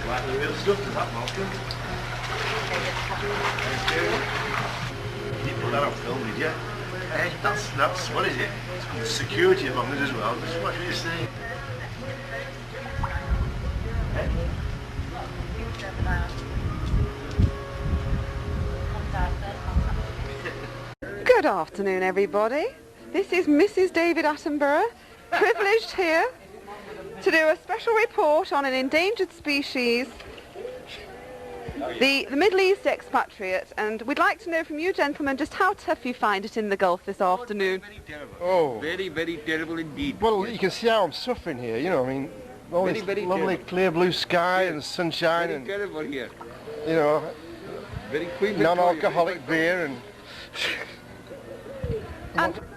Like the real stuff, is that, Malcolm? Thank you. You didn't put that on film, did you? Hey, that's, what is it? It's security among us as well. Just what you say. Good afternoon, everybody. This is Mrs. David Attenborough, privileged here to do a special report on an endangered species, the Middle East expatriate, and we'd like to know from you gentlemen just how tough you find it in the Gulf this afternoon. Very terrible. Oh. Very, very terrible indeed. Well, you can see how I'm suffering here, you know, I mean, all this Very lovely terrible. clear blue sky and sunshine Very and, terrible here. you know, Very Queen non-alcoholic Victoria, beer and...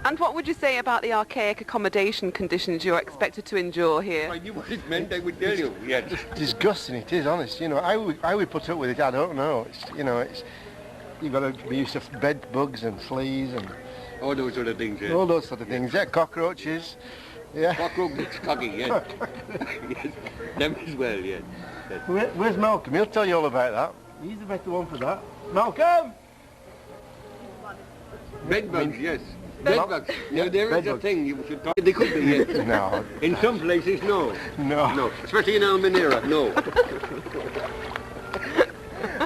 And what would you say about the archaic accommodation conditions you're expected to endure If here? I knew what it meant, I would tell you. Yes. Disgusting it is, honest, you know, I would put up with it, I don't know, it's, you know, it's, you've got to be used to bed bugs and fleas and All those sort of things, yes. all those sort of things, yeah, cockroaches, yeah. Cockroach gets cocky, yes. Yes. Them as well, yes. Yes. Where's Malcolm? He'll tell you all about that. He's the better one for that. Malcolm! Bed bugs, yes. Bed- Bed bugs. Now, there bed is a bugs. thing you should talk. They could be, yes. No. In some places, no. No. No. Especially in Almenara, no.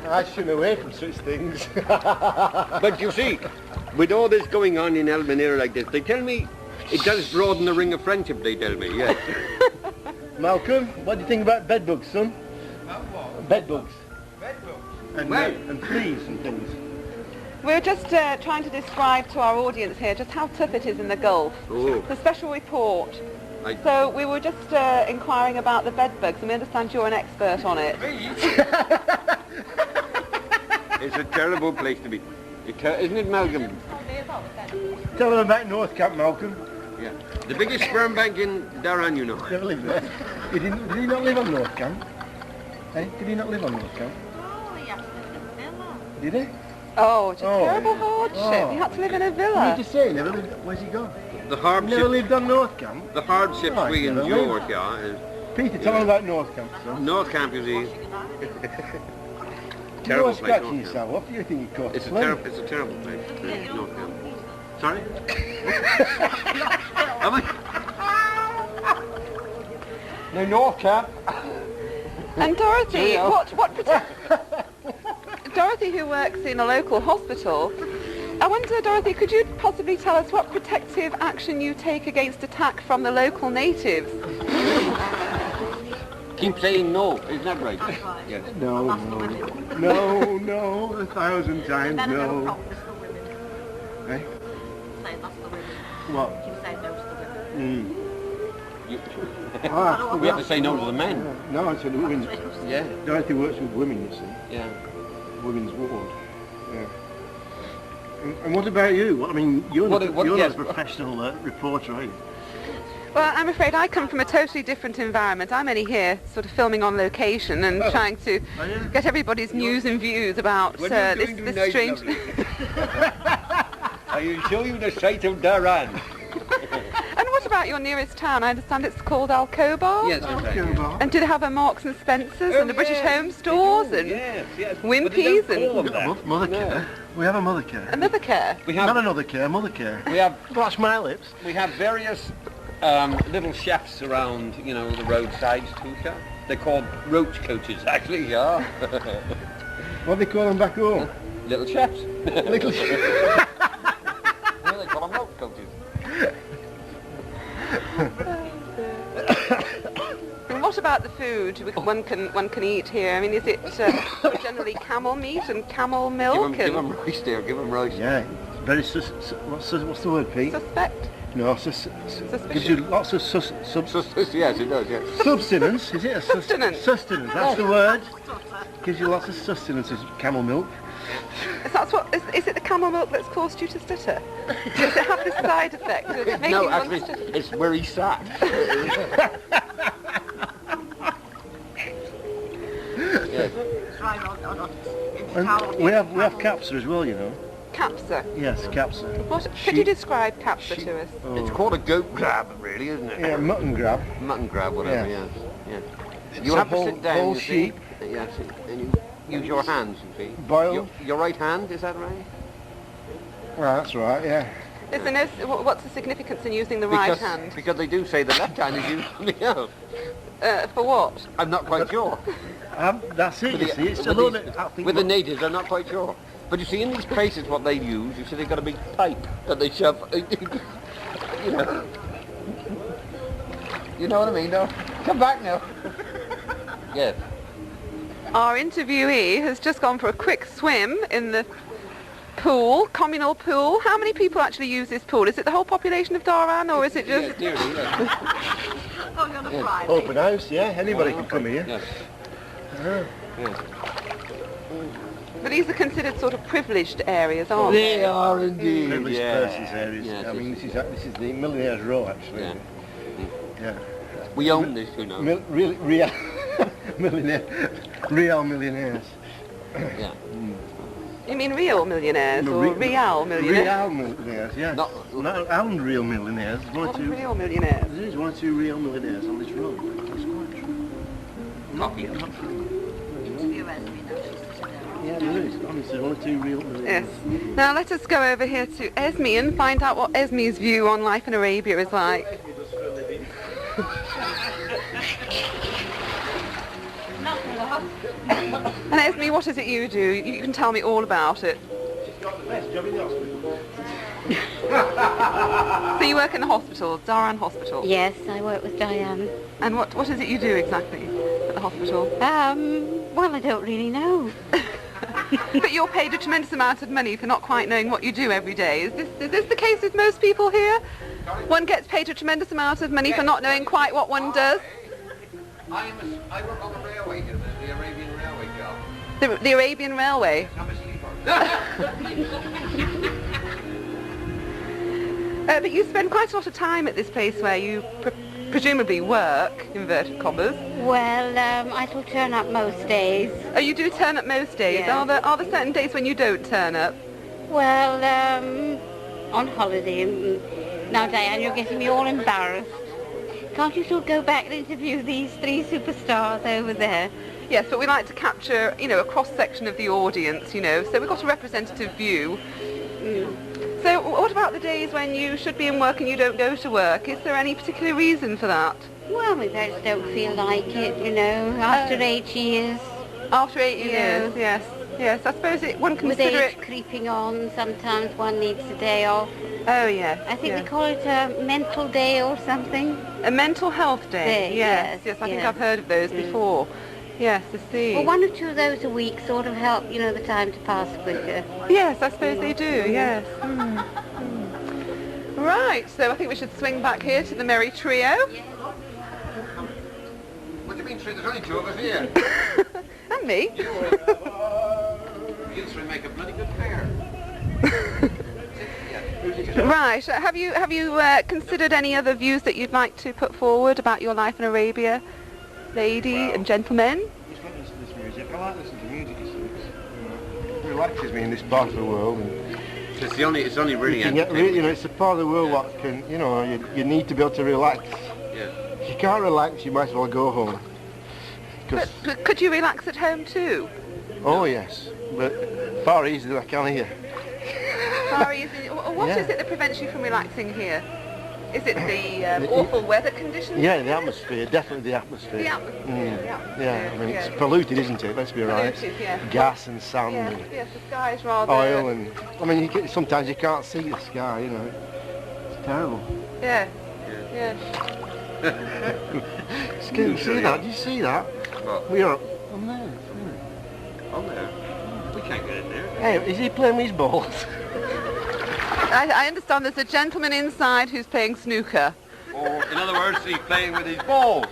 I shun away from such things. But you see, with all this going on in Almenara like this, they tell me it does broaden the ring of friendship, they tell me, yes. Malcolm, what do you think about bed bugs, son? Bed bugs. And, Well- and fleas and things. We're just trying to describe to our audience here just how tough it is in the Gulf. Oh. It's a special report. I- So we were just inquiring about the bed bugs, and we understand you're an expert on it. It's a terrible place to be. Isn't it, Malcolm? Tell them about North Camp, Malcolm. Yeah. The biggest sperm bank in Dhahran, you know. Never lived there. Did he not live on North Camp? Eh? Did he not live on North Camp? Oh, he has to live in a villa. Did he? Oh, it's a Oh. terrible hardship. Oh. You had to live in a You villa. need to say, never lived, where's he gone? The Never hardship, lived on North Camp? the hardships Oh, we never endure lived. here is Peter, tell him about North Camp, son. North Camp, you see. You're Terrible place, scratching North Camp. yourself. What do you think you caught? It's a terrible place. North Camp. Sorry? Am I? No, North Camp. And Dorothy, Yeah. what Dorothy, who works in a local hospital, I wonder, Dorothy, could you possibly tell us what protective action you take against attack from the local natives? Keep saying no, isn't that right? That's right. Yes. No, That's the women. no, 1,000 times Then no no. problems for women. Eh? Say that's the women. What? Keep saying no to the women. We have to say no to the men. No, I said the women. Yeah. Dorothy works with women, you see. Yeah. Women's ward. Yeah. And what about you? Well, I mean, you're not yes. a professional reporter, are you? Well, I'm afraid I come from a totally different environment. I'm only here sort of filming on location and trying to Are you? get everybody's news and views about What are you this, doing this tonight, strange... lovely? I will show you the site of Dhahran. And what about your nearest town? I understand it's called Alcobar? Yes, that's right. Alcobar. And do they have a Marks and Spencer's and the British Home Stores and yes. Wimpy's But they don't call and them that. Mother care. We have a mother care. another care? We Not have another care, mother care. we have Flash my lips. we have various little chefs around, you know, the roadsides too, sir. They're called roach coaches, actually, yeah. What do they call them back home? Little chefs. Little Well, they call them roach coaches. And what about the food one can eat here? I mean, is it generally camel meat and camel milk Give and them rice there, give them rice. Yeah, very what's the word, Pete? suspect? No, gives you lots of Yes, it does, yes. subsistence. Is it a Sustenance. Sustenance, that's the word. Gives you lots of sustenance, is camel milk. Is it the camel milk that's caused you to stutter? Does it have this side effect of making No, one actually, stutter? it's where he sat. Yes. Try not in And Carol. we have capsa as well, you know. capsa. Yes, capsa. What? Could Sheep- you describe capsa sheep- to us? It's called a goat grab, really, isn't it? Yeah, mutton grab. Mutton grab, whatever, Yeah. yes. It's You a have to whole- sit down, whole you sheep. see. Yes, and you use your hands, you see. Boiled. Your right hand, is that right? Well, that's right, yeah. Is there no, what's the significance in using the right hand? Because they do say the left hand is used for something else. For what? I'm not quite sure. That's it, With you the- see. It's a with little these- bit... I think With the what- natives, I'm not quite sure. But you see, in these places, what they use, you see, they've got a big pipe that they shove. You know. You know what I mean, though? Come back now. Yes. Our interviewee has just gone for a quick swim in the pool, communal pool. How many people actually use this pool? Is it the whole population of Dhahran, or is it just... Yes, dearly, yes. Only on a Yes. Friday. Open house, yeah. Anybody can come here. Yes. Yeah. Yes. But these are considered sort of privileged areas, aren't they? They are indeed. Privileged Yeah. persons areas. Yes, I mean, this is the millionaire's row, actually. Yeah. Yeah. We own this, you know. Really, real millionaires. Yeah. You mean real millionaires No, or real millionaires? Real millionaires, yeah. Not- and real millionaires. One or Not two. real millionaires. There is one or two real millionaires on this road. That's quite true. Coffee. Interview Esme now, she's sitting there. Yeah, there is. Honestly, one or two real millionaires. Yes. Now let us go over here to Esme and find out what Esme's view on life in Arabia is like. Nothing, love. And Esme, what is it you do? You can tell me all about it. She's got the best job in the hospital. So you work in the hospital, Dhahran Hospital. Yes, I work with Diane. And what is it you do exactly at the hospital? Well, I don't really know. But you're paid a tremendous amount of money for not quite knowing what you do every day. Is this the case with most people here? One gets paid a tremendous amount of money for not knowing quite what one does? I work on the railway, the Arabian Railway job. The Arabian Railway. I'm a sleeper. But you spend quite a lot of time at this place where you presumably work, inverted commas. Well, I shall turn up most days. Oh, you do turn up most days. Yeah. Are there certain days when you don't turn up? Well, on holiday. Now, Diane, you're getting me all embarrassed. Can't you sort of go back and interview these three superstars over there? Yes, but we like to capture, a cross-section of the audience, so we've got a representative view. So what about the days when you should be in work and you don't go to work? Is there any particular reason for that? Well, we just don't feel like it, after 8 years. After 8 years, Yeah. yes. I suppose one With consider age it... creeping on, sometimes one needs a day off. Oh, yes. I think yes. they call it a mental day or something. A mental health day. Day, Yes, yes, I think yes. I've heard of those before. Yes, I see. Well, 1 or 2 of those a week sort of help, the time to pass quicker. Yes, I suppose they do, yes. Right, so I think we should swing back here to the merry trio. What do you mean, there's only 2 of us here? And me. You 3 make a bloody good pair. Right, have you considered any other views that you'd like to put forward about your life in Arabia, lady and gentlemen? Just not listen to this music. I like listening to music, you see. It relaxes me in this part of the world. And It's only really you can get, it's a part of the world what can, you need to be able to relax. Yeah. If you can't relax, you might as well go home. 'Cause- But could you relax at home too? oh yes, but far easier than I can here. What is it that prevents you from relaxing here? Is it the awful weather conditions? Yeah, the atmosphere, definitely the atmosphere. The atmosphere, Yeah, I mean, yeah. it's polluted, isn't it? Let's be right. Polluted, yeah. Gas and sand Yes, and yes, the sky is rather... oil and... I mean, sometimes you can't see the sky, It's terrible. Yeah, yeah. Can you see that? Do you see that? What? We are on there. On there? We can't get in there. Hey, is he playing with his balls? I understand there's a gentleman inside who's playing snooker. Or, in other words, he's playing with his balls.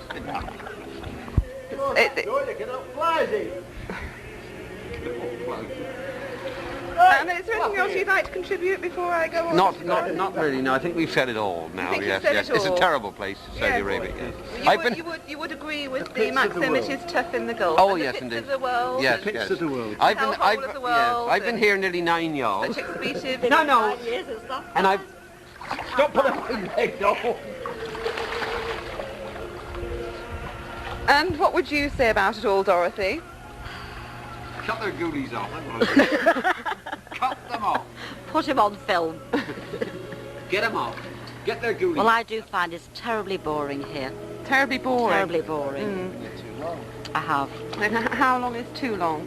And is there anything else you'd like to contribute before I go on? Not really. No, I think we've said it all now. think you've Yes, said yes. it It's a all? terrible place, Saudi Arabia. Yes. You would agree with the maxim, it is tough in the Gulf. Oh, and the yes, pits indeed. of the world. Yes, Pits yes. of the world. Hellhole of the world I've been and- here nearly 9 years. Such expletive. No. Years and stuff. And I've... Stop putting my leg off. And what would you say about it all, Dorothy? Cut their goodies off. Cut them off. Put him on film. Get them off. Get their goodies. Well, I do find it's terribly boring here. Terribly boring. Terribly boring. I have. And how long is too long?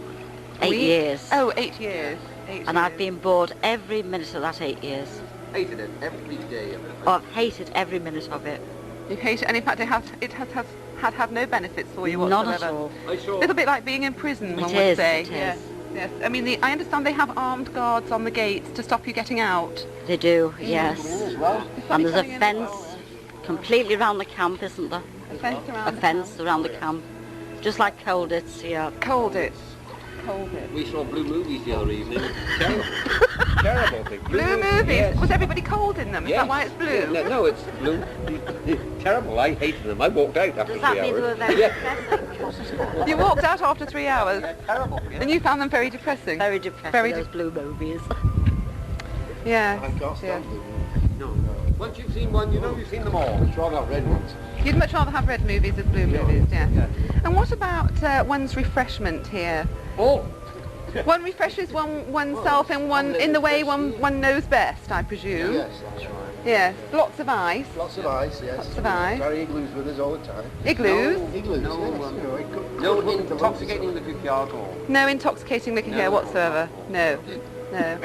8 Week? years. Oh, 8 years. 8 And years. I've been bored every minute of that 8 years. Hated it every day of it. Oh, I've hated every minute of it. You hate it, and in fact it has had no benefits for you None whatsoever. at all. I saw... A little bit like being in prison, one It would is, say. it Yes. is. Yes. I mean, I understand they have armed guards on the gates to stop you getting out. They do, yes. And there's a Coming in as fence well. completely around the camp, isn't there? A fence around A the fence camp. around the camp. Just like Colditz here. Cold it. Cold it. We saw blue movies the other evening. Terrible. Terrible thing. Blue movies. Yes. Was everybody cold in them? Is that why it's blue? No, it's blue. Terrible. I hated them. I walked out after 3 Does that mean they hours. were very Yeah. depressing? You walked out after 3 hours, Terrible. and you found them very depressing. Very depressing, Very those blue movies. Yeah. I can't stand blue No. Once you've seen one, you know you've seen them all. movies. I'd rather have red ones. You'd much rather have red movies than blue movies, yeah. And what about one's refreshment here? Oh. One refreshes oneself in the way one knows best, I presume. Yes, that's right. Yes. Lots of ice. Lots of ice, yes. Lots of ice. Carry igloos with us all the time. Igloos. Igloos, No, yes. You know, it could- No could put into intoxicating liquor alcohol. No intoxicating liquor here whatsoever. No. No.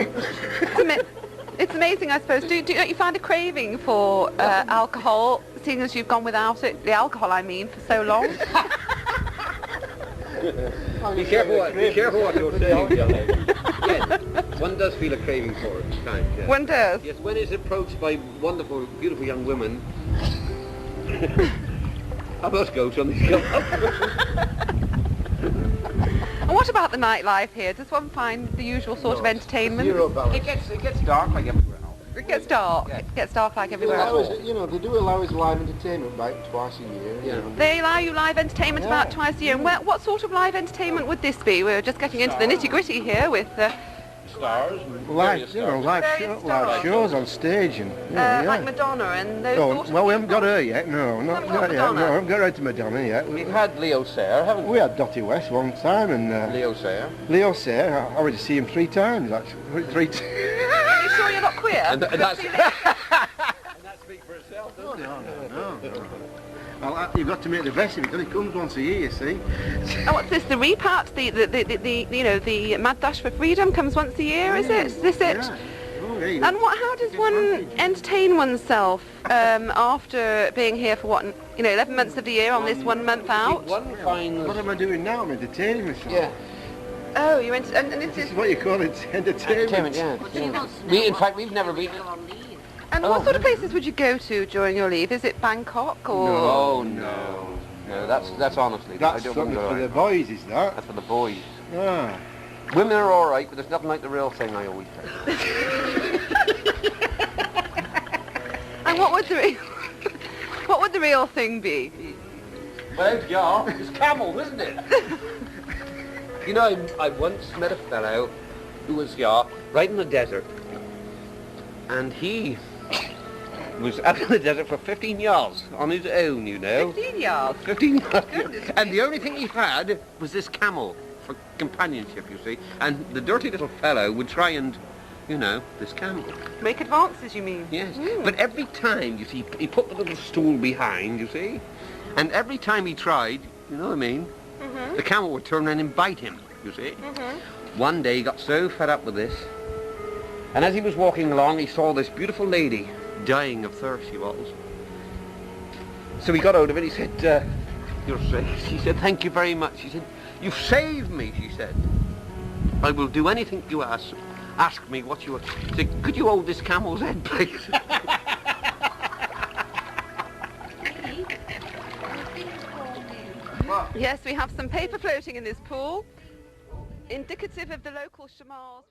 It's amazing, I suppose. Don't you find a craving for alcohol, seeing as you've gone without it? The alcohol, I mean, for so long. Be careful what you're saying, young lady. Yes, one does feel a craving for it at times, yes. One does. Yes, when it's approached by wonderful, beautiful young women. How about goats on these And what about the nightlife here? Does one find the usual sort of entertainment? Zero balance. It gets dark like everywhere else. It gets dark. Yeah. It gets dark like They everywhere allow else. us, you know, they do allow us live entertainment about twice a year. Yeah. You know. They allow you live entertainment about twice a year. And what sort of live entertainment would this be? We're just getting into the nitty-gritty here with Stars. Live, you know, live shows on stage and, you know, yeah. like Madonna and those Oh, sort of well, we haven't got people. her yet. No, not Haven't got yet. Madonna? No, I haven't got her to Madonna yet. We've had Leo Sayer, haven't we? We had Dottie West one time, and Leo Sayer. Leo Sayer. I already see him 3 times actually. 3 times. Are you sure you're not queer? And that's... See, that speaks for itself, doesn't it? No. Well, you've got to make the best of it because it comes once a year, you see. Oh, what's this? The repart, the Mad Dash for Freedom comes once a year, is it? Is this it? Yeah. Oh, yeah, you And how does one entertain oneself after being here for 11 months of the year on this 1 month out? One finds... What am I doing now? I'm entertaining myself. Yeah. Oh, you're and this This is. is what you call it, entertainment. In fact, we've never been... And what sort of places would you go to during your leave? Is it Bangkok or? Oh, no. No, that's honestly... That's I don't something want for to the go boys, is that? That's for the boys. Ah. Women are all right, but there's nothing like the real thing, I always say. And what would the real thing be? Well, yeah, it's camel, isn't it? You know, I once met a fellow who was, right in the desert. And he was out in the desert for 15 years on his own, you know. 15 yards. 15 years. Goodness And the only thing he had was this camel for companionship, you see. And the dirty little fellow would try and, this camel. Make advances, you mean? Yes. But every time, you see, he put the little stool behind, you see. And every time he tried, you know what I mean, the camel would turn around and bite him, you see. One day he got so fed up with this, and as he was walking along, he saw this beautiful lady dying of thirst, she was. So he got out of it, he said, you're safe. She said, thank you very much. She said, you've saved me, she said. I will do anything you ask. Ask me what you want. She said, could you hold this camel's head, please? Yes, we have some paper floating in this pool, indicative of the local shamars.